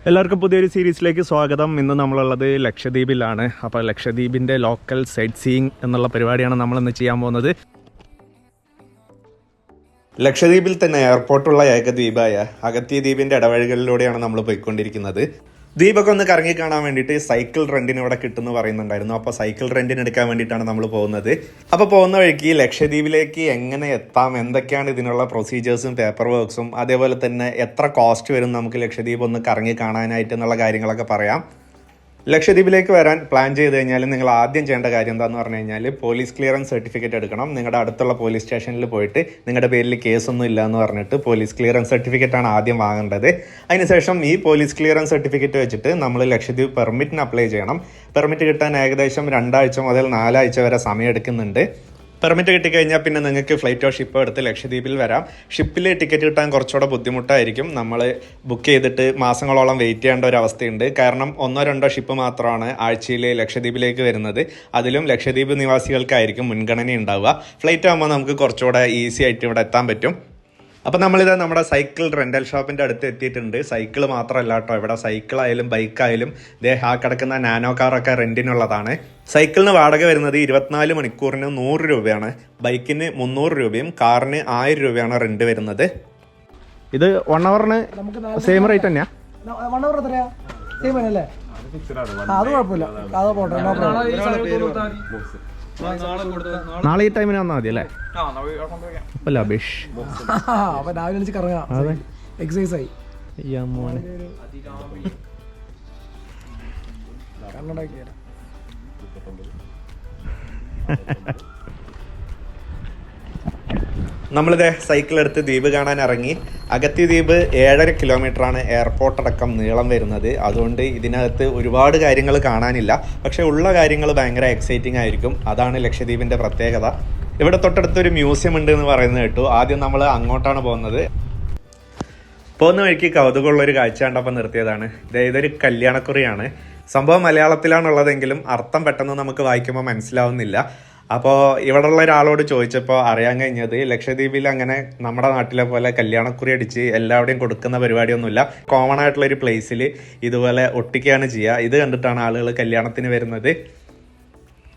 എല്ലാവർക്കും പുതിയൊരു സീരീസിലേക്ക് സ്വാഗതം. ഇന്ന് നമ്മളുള്ളത് ലക്ഷദ്വീപിലാണ്. അപ്പോൾ ലക്ഷദ്വീപിൻ്റെ ലോക്കൽ സൈറ്റ് സീയിങ് എന്നുള്ള പരിപാടിയാണ് നമ്മളിന്ന് ചെയ്യാൻ പോകുന്നത്. ലക്ഷദ്വീപിൽ തന്നെ എയർപോർട്ടുള്ള ഏക ദ്വീപായ അഗത്തി ദ്വീപിൻ്റെ ഇടവഴികളിലൂടെയാണ് നമ്മൾ പോയിക്കൊണ്ടിരിക്കുന്നത്. ദ്വീപൊക്കെ ഒന്ന് കറങ്ങി കാണാൻ വേണ്ടിയിട്ട് സൈക്കിൾ റെന്റിന് ഇവിടെ കിട്ടുമെന്ന് പറയുന്നുണ്ടായിരുന്നു. അപ്പോൾ സൈക്കിൾ റെന്റിന് എടുക്കാൻ വേണ്ടിയിട്ടാണ് നമ്മൾ പോകുന്നത്. അപ്പോൾ പോകുന്ന വഴിക്ക് ലക്ഷദ്വീപിലേക്ക് എങ്ങനെ എത്താം, എന്തൊക്കെയാണ് ഇതിനുള്ള പ്രൊസീജിയേഴ്സും പേപ്പർ വർക്ക്സും, അതേപോലെ തന്നെ എത്ര കോസ്റ്റ് വരും നമുക്ക് ലക്ഷദ്വീപ് ഒന്ന് കറങ്ങി കാണാനായിട്ട് എന്നുള്ള കാര്യങ്ങളൊക്കെ പറയാം. ലക്ഷദ്വീപിലേക്ക് വരാൻ പ്ലാൻ ചെയ്ത് കഴിഞ്ഞാൽ നിങ്ങൾ ആദ്യം ചെയ്യേണ്ട കാര്യം എന്താണെന്ന് പറഞ്ഞു കഴിഞ്ഞാൽ പോലീസ് ക്ലിയറൻസ് സർട്ടിഫിക്കറ്റ് എടുക്കണം. നിങ്ങളുടെ അടുത്തുള്ള പോലീസ് സ്റ്റേഷനിൽ പോയിട്ട് നിങ്ങളുടെ പേരിൽ കേസൊന്നും ഇല്ല എന്ന് പറഞ്ഞിട്ട് പോലീസ് ക്ലിയറൻസ് സർട്ടിഫിക്കറ്റാണ് ആദ്യം വാങ്ങേണ്ടത്. അതിനുശേഷം ഈ പോലീസ് ക്ലിയറൻസ് സർട്ടിഫിക്കറ്റ് വെച്ചിട്ട് നമ്മൾ ലക്ഷദ്വീപ് പെർമിറ്റിന് അപ്ലൈ ചെയ്യണം. പെർമിറ്റ് കിട്ടാൻ ഏകദേശം 2 ആഴ്ച മുതൽ 4 ആഴ്ച വരെ സമയം എടുക്കുന്നുണ്ട്. പെർമിറ്റ് കിട്ടിക്കഴിഞ്ഞാൽ പിന്നെ നിങ്ങൾക്ക് ഫ്ലൈറ്റോ ഷിപ്പോ എടുത്ത് ലക്ഷദ്വീപിൽ വരാം. ഷിപ്പിൽ ടിക്കറ്റ് കിട്ടാൻ കുറച്ചുകൂടെ ബുദ്ധിമുട്ടായിരിക്കും. നമ്മൾ ബുക്ക് ചെയ്തിട്ട് മാസങ്ങളോളം വെയിറ്റ് ചെയ്യേണ്ട ഒരു അവസ്ഥയുണ്ട്. കാരണം 1-2 ഷിപ്പ് മാത്രമാണ് ആഴ്ചയിൽ ലക്ഷദ്വീപിലേക്ക് വരുന്നത്. അതിലും ലക്ഷദ്വീപ് നിവാസികൾക്കായിരിക്കും മുൻഗണന ഉണ്ടാവുക. ഫ്ലൈറ്റ് ആകുമ്പോൾ നമുക്ക് കുറച്ചുകൂടെ ഈസി ആയിട്ട് ഇവിടെ എത്താൻ പറ്റും. അപ്പോൾ നമ്മളിത് നമ്മുടെ സൈക്കിൾ റെൻ്റൽ ഷോപ്പിൻ്റെ അടുത്ത് എത്തിയിട്ടുണ്ട്. സൈക്കിൾ മാത്രമല്ല കേട്ടോ, ഇവിടെ സൈക്കിളായാലും ബൈക്കായാലും ആ കിടക്കുന്ന നാനോ കാറൊക്കെ റെൻറ്റിനുള്ളതാണ്. സൈക്കിളിന് വാടക വരുന്നത് 24 മണിക്കൂറിന് 100 രൂപയാണ്. ബൈക്കിന് 300 രൂപയും കാറിന് 1000 രൂപയാണ് റെൻറ്റ് വരുന്നത്. ഇത് 1 അവറിന് സെയിം റേറ്റ് തന്നെയാണ്. 1 അവർ എത്രയാ? സെയിം അല്ലേ? അത് കുഴപ്പമില്ല, അത് പോട്ടെ. നാളെ ഈ ടൈമിന് വന്നാൽ മതി അല്ലേ? ലാബേഷ് അപ്പൊ രാവിലെ കറങ്ങാം, എക്സസൈസ് ആയി. നമ്മളിത് സൈക്കിൾ എടുത്ത് ദ്വീപ് കാണാൻ ഇറങ്ങി. അഗത്തി ദ്വീപ് 7.5 കിലോമീറ്ററാണ് എയർപോർട്ട് അടക്കം നീളം വരുന്നത്. അതുകൊണ്ട് ഇതിനകത്ത് ഒരുപാട് കാര്യങ്ങൾ കാണാനില്ല. പക്ഷേ ഉള്ള കാര്യങ്ങൾ ഭയങ്കര എക്സൈറ്റിംഗ് ആയിരിക്കും. അതാണ് ലക്ഷദ്വീപിൻ്റെ പ്രത്യേകത. ഇവിടെ തൊട്ടടുത്തൊരു മ്യൂസിയം ഉണ്ട് എന്ന് പറയുന്നത് കേട്ടു. ആദ്യം നമ്മൾ അങ്ങോട്ടാണ് പോകുന്നത്. പോകുന്ന വഴിക്ക് കൗതുകമുള്ളൊരു കാഴ്ച കണ്ടപ്പോൾ നിർത്തിയതാണ്. ഇതൊരു കല്യാണക്കുറിയാണ്. സംഭവം മലയാളത്തിലാണുള്ളതെങ്കിലും അർത്ഥം പെട്ടെന്ന് നമുക്ക് വായിക്കുമ്പോൾ മനസ്സിലാവുന്നില്ല. അപ്പോൾ ഇവിടെയുള്ള ഒരാളോട് ചോദിച്ചപ്പോൾ അറിയാൻ കഴിഞ്ഞത് ലക്ഷദ്വീപിൽ അങ്ങനെ നമ്മുടെ നാട്ടിലെ പോലെ കല്യാണക്കുറി അടിച്ച് എല്ലാവരുടെയും കൊടുക്കുന്ന പരിപാടിയൊന്നുമില്ല. കോമൺ ആയിട്ടുള്ള ഒരു പ്ലേസിൽ ഇതുപോലെ ഒട്ടിക്കുകയാണ് ചെയ്യുക. ഇത് കണ്ടിട്ടാണ് ആളുകൾ കല്യാണത്തിന് വരുന്നത്.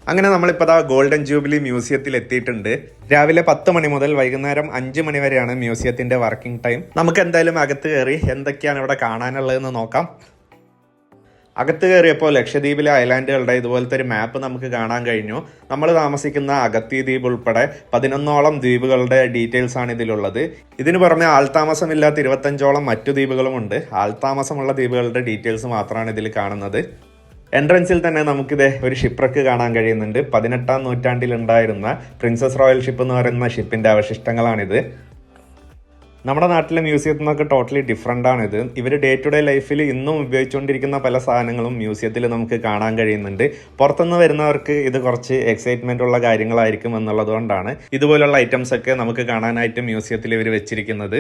അങ്ങനെ നമ്മളിപ്പോൾ ഗോൾഡൻ ജൂബിലി മ്യൂസിയത്തിൽ എത്തിയിട്ടുണ്ട്. രാവിലെ 10 മണി മുതൽ വൈകുന്നേരം 5 മണി വരെയാണ് മ്യൂസിയത്തിൻ്റെ വർക്കിംഗ് ടൈം. നമുക്ക് എന്തായാലും അകത്ത് കയറി എന്തൊക്കെയാണ് ഇവിടെ കാണാനുള്ളതെന്ന് നോക്കാം. അകത്ത് കയറിയപ്പോൾ ലക്ഷദ്വീപിലെ ഐലാൻഡുകളുടെ ഇതുപോലത്തെ ഒരു മാപ്പ് നമുക്ക് കാണാൻ കഴിഞ്ഞു. നമ്മൾ താമസിക്കുന്ന അഗത്തി ദ്വീപ് ഉൾപ്പെടെ 11ഓളം ദ്വീപുകളുടെ ഡീറ്റെയിൽസ് ആണ് ഇതിലുള്ളത്. ഇതിന് പുറമെ ആൾത്താമസമില്ലാത്ത 25ഓളം മറ്റു ദ്വീപുകളുമുണ്ട്. ആൾത്താമസമുള്ള ദ്വീപുകളുടെ ഡീറ്റെയിൽസ് മാത്രമാണ് ഇതിൽ കാണുന്നത്. എൻട്രൻസിൽ തന്നെ നമുക്കിത് ഒരു ഷിപ്രക്ക് കാണാൻ കഴിയുന്നുണ്ട്. 18-ാം നൂറ്റാണ്ടിൽ ഉണ്ടായിരുന്ന പ്രിൻസസ് റോയൽ ഷിപ്പ് എന്ന് പറയുന്ന ഷിപ്പിൻ്റെ അവശിഷ്ടങ്ങളാണിത്. നമ്മുടെ നാട്ടിലെ മ്യൂസിയത്തിൽ നിന്നൊക്കെ ടോട്ടലി ഡിഫറെൻ്റ് ആണിത്. ഇവർ ഡേ ടു ഡേ ലൈഫിൽ ഇന്നും ഉപയോഗിച്ചുകൊണ്ടിരിക്കുന്ന പല സാധനങ്ങളും മ്യൂസിയത്തിൽ നമുക്ക് കാണാൻ കഴിയുന്നുണ്ട്. പുറത്തുനിന്ന് വരുന്നവർക്ക് ഇത് കുറച്ച് എക്സൈറ്റ്മെൻ്റ് ഉള്ള കാര്യങ്ങളായിരിക്കും എന്നുള്ളത് കൊണ്ടാണ് ഇതുപോലുള്ള ഐറ്റംസ് ഒക്കെ നമുക്ക് കാണാനായിട്ട് മ്യൂസിയത്തിൽ ഇവർ വെച്ചിരിക്കുന്നത്.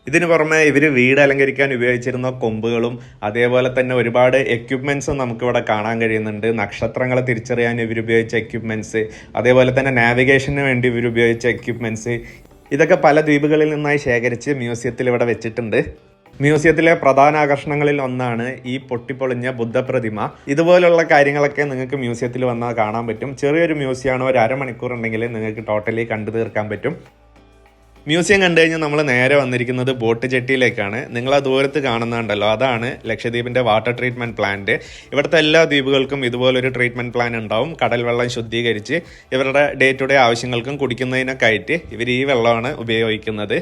ഇതിന് പുറമെ ഇവർ വീട് അലങ്കരിക്കാൻ ഉപയോഗിച്ചിരുന്ന കൊമ്പുകളും അതേപോലെ തന്നെ ഒരുപാട് എക്യുപ്മെൻറ്റ്സും നമുക്കിവിടെ കാണാൻ കഴിയുന്നുണ്ട്. നക്ഷത്രങ്ങളെ തിരിച്ചറിയാൻ ഇവർ ഉപയോഗിച്ച എക്യുപ്മെൻറ്റ്സ്, അതേപോലെ തന്നെ നാവിഗേഷന് വേണ്ടി ഇവർ ഉപയോഗിച്ച എക്യുപ്മെൻറ്റ്സ്, ഇതൊക്കെ പല ദ്വീപുകളിൽ നിന്നായി ശേഖരിച്ച് മ്യൂസിയത്തിൽ ഇവിടെ വെച്ചിട്ടുണ്ട്. മ്യൂസിയത്തിലെ പ്രധാന ആകർഷണങ്ങളിൽ ഒന്നാണ് ഈ പൊട്ടിപ്പൊളിഞ്ഞ ബുദ്ധപ്രതിമ. ഇതുപോലുള്ള കാര്യങ്ങളൊക്കെ നിങ്ങൾക്ക് മ്യൂസിയത്തിൽ വന്നാൽ കാണാൻ പറ്റും. ചെറിയൊരു മ്യൂസിയമാണോ, 1/2 മണിക്കൂർ ഉണ്ടെങ്കിൽ നിങ്ങൾക്ക് ടോട്ടലി കണ്ടു തീർക്കാൻ പറ്റും. മ്യൂസിയം കണ്ടു കഴിഞ്ഞാൽ നമ്മൾ നേരെ വന്നിരിക്കുന്നത് ബോട്ട് ജെട്ടിയിലേക്കാണ്. നിങ്ങൾ ആ ദൂരത്ത് കാണുന്നുണ്ടല്ലോ, അതാണ് ലക്ഷദ്വീപിൻ്റെ വാട്ടർ ട്രീറ്റ്മെൻറ്റ് പ്ലാന്റ്. ഇവിടുത്തെ എല്ലാ ദ്വീപുകൾക്കും ഇതുപോലൊരു ട്രീറ്റ്മെൻറ്റ് പ്ലാൻ ഉണ്ടാവും. കടൽ വെള്ളം ശുദ്ധീകരിച്ച് ഇവരുടെ ഡേ ടു ഡേ ആവശ്യങ്ങൾക്കും കുടിക്കുന്നതിനൊക്കെ ആയിട്ട് ഇവർ ഈ വെള്ളമാണ് ഉപയോഗിക്കുന്നത്.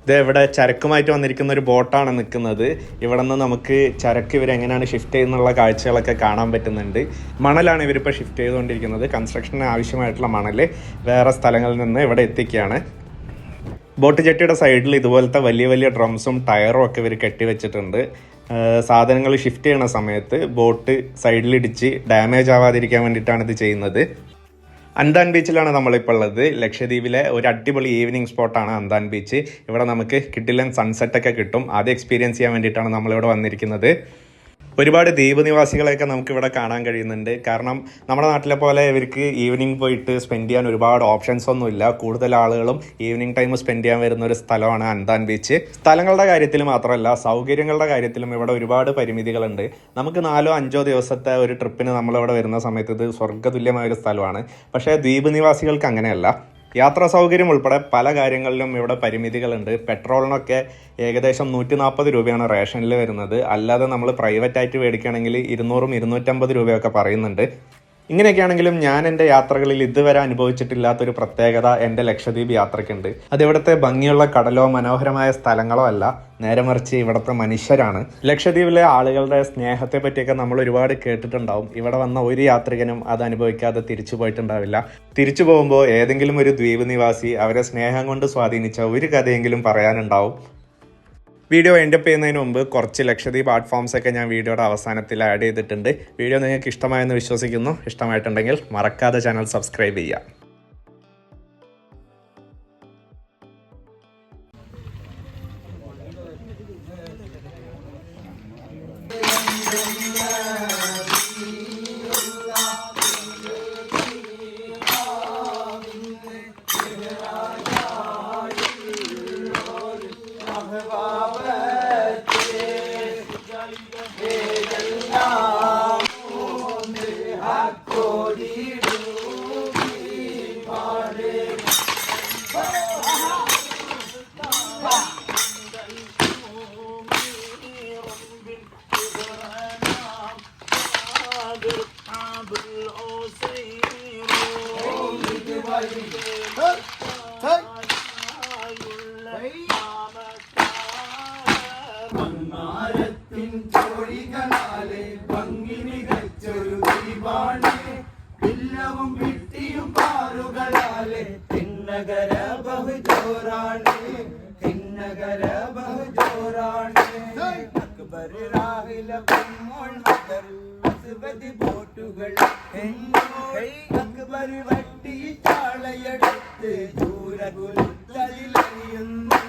ഇത് ഇവിടെ ചരക്കുമായിട്ട് വന്നിരിക്കുന്ന ഒരു ബോട്ടാണ് നിൽക്കുന്നത്. ഇവിടെ നിന്ന് നമുക്ക് ചരക്ക് ഇവരെങ്ങനെയാണ് ഷിഫ്റ്റ് ചെയ്യുന്നുള്ള കാഴ്ചകളൊക്കെ കാണാൻ പറ്റുന്നുണ്ട്. മണലാണ് ഇവരിപ്പോൾ ഷിഫ്റ്റ് ചെയ്തുകൊണ്ടിരിക്കുന്നത്. കൺസ്ട്രക്ഷന് ആവശ്യമായിട്ടുള്ള മണൽ വേറെ സ്ഥലങ്ങളിൽ നിന്ന് ഇവിടെ എത്തിക്കുകയാണ്. ബോട്ട് ജെട്ടിയുടെ സൈഡിൽ ഇതുപോലത്തെ വലിയ വലിയ ഡ്രംസും ടയറും ഒക്കെ ഇവർ കെട്ടിവെച്ചിട്ടുണ്ട്. സാധനങ്ങൾ ഷിഫ്റ്റ് ചെയ്യണ സമയത്ത് ബോട്ട് സൈഡിലിടിച്ച് ഡാമേജ് ആവാതിരിക്കാൻ വേണ്ടിയിട്ടാണ് ഇത് ചെയ്യുന്നത്. അന്താൻ ബീച്ചിലാണ് നമ്മളിപ്പോൾ ഉള്ളത്. ലക്ഷദ്വീപിലെ ഒരു അടിപൊളി ഈവനിങ് സ്പോട്ടാണ് അന്താൻ ബീച്ച്. ഇവിടെ നമുക്ക് കിടിലൻ സൺസെറ്റൊക്കെ കിട്ടും. അത് എക്സ്പീരിയൻസ് ചെയ്യാൻ വേണ്ടിയിട്ടാണ് നമ്മളിവിടെ വന്നിരിക്കുന്നത്. ഒരുപാട് ദ്വീപ് നിവാസികളെയൊക്കെ നമുക്കിവിടെ കാണാൻ കഴിയുന്നുണ്ട്. കാരണം നമ്മുടെ നാട്ടിലെ പോലെ ഇവർക്ക് ഈവനിങ് പോയിട്ട് സ്പെൻഡ് ചെയ്യാൻ ഒരുപാട് ഓപ്ഷൻസ് ഒന്നുമില്ല. കൂടുതൽ ആളുകളും ഈവനിങ് ടൈം സ്പെൻഡ് ചെയ്യാൻ വരുന്ന ഒരു സ്ഥലമാണ് അന്താൻ ബീച്ച്. സ്ഥലങ്ങളുടെ കാര്യത്തിൽ മാത്രമല്ല, സൗകര്യങ്ങളുടെ കാര്യത്തിലും ഇവിടെ ഒരുപാട് പരിമിതികളുണ്ട്. നമുക്ക് 4-5 ദിവസത്തെ ഒരു ട്രിപ്പിന് നമ്മളിവിടെ വരുന്ന സമയത്ത് ഇത് സ്വർഗ്ഗതുല്യമായ ഒരു സ്ഥലമാണ്. പക്ഷേ ദ്വീപ് നിവാസികൾക്ക് അങ്ങനെയല്ല. യാത്രാ സൗകര്യം ഉൾപ്പെടെ പല കാര്യങ്ങളിലും ഇവിടെ പരിമിതികളുണ്ട്. പെട്രോളിനൊക്കെ ഏകദേശം 140 രൂപയാണ് റേഷനിൽ വരുന്നത്. അല്ലാതെ നമ്മൾ പ്രൈവറ്റായിട്ട് മേടിക്കുകയാണെങ്കിൽ 200-250 രൂപയൊക്കെ പറയുന്നുണ്ട്. ഇങ്ങനെയൊക്കെയാണെങ്കിലും ഞാൻ എൻ്റെ യാത്രകളിൽ ഇതുവരെ അനുഭവിച്ചിട്ടില്ലാത്തൊരു പ്രത്യേകത എൻ്റെ ലക്ഷദ്വീപ് യാത്രയ്ക്കുണ്ട്. അതിവിടുത്തെ ഭംഗിയുള്ള കടലോ മനോഹരമായ സ്ഥലങ്ങളോ അല്ല, നേരെ മറിച്ച് ഇവിടുത്തെ മനുഷ്യരാണ്. ലക്ഷദ്വീപിലെ ആളുകളുടെ സ്നേഹത്തെ പറ്റിയൊക്കെ നമ്മൾ ഒരുപാട് കേട്ടിട്ടുണ്ടാവും. ഇവിടെ വന്ന ഒരു യാത്രികനും അത് അനുഭവിക്കാതെ തിരിച്ചു പോയിട്ടുണ്ടാവില്ല. തിരിച്ചു പോകുമ്പോൾ ഏതെങ്കിലും ഒരു ദ്വീപ് നിവാസി അവരെ സ്നേഹം കൊണ്ട് സ്വാധീനിച്ച ഒരു കഥയെങ്കിലും പറയാനുണ്ടാവും. വീഡിയോ എൻഡപ്പ് ചെയ്യുന്നതിന് മുമ്പ് കുറച്ച് ലക്ഷദ്വീപ് ആർട്ട് ഫോംസ് ഒക്കെ ഞാൻ വീഡിയോയുടെ അവസാനത്തിൽ ആഡ് ചെയ്തിട്ടുണ്ട്. വീഡിയോ നിങ്ങൾക്ക് ഇഷ്ടമായെന്ന് വിശ്വസിക്കുന്നു. ഇഷ്ടമായിട്ടുണ്ടെങ്കിൽ മറക്കാതെ ചാനൽ സബ്സ്ക്രൈബ് ചെയ്യുക. വട്ടി ചാളയെടുത്ത് ചൂരകുലത്തലിലറിയുന്നു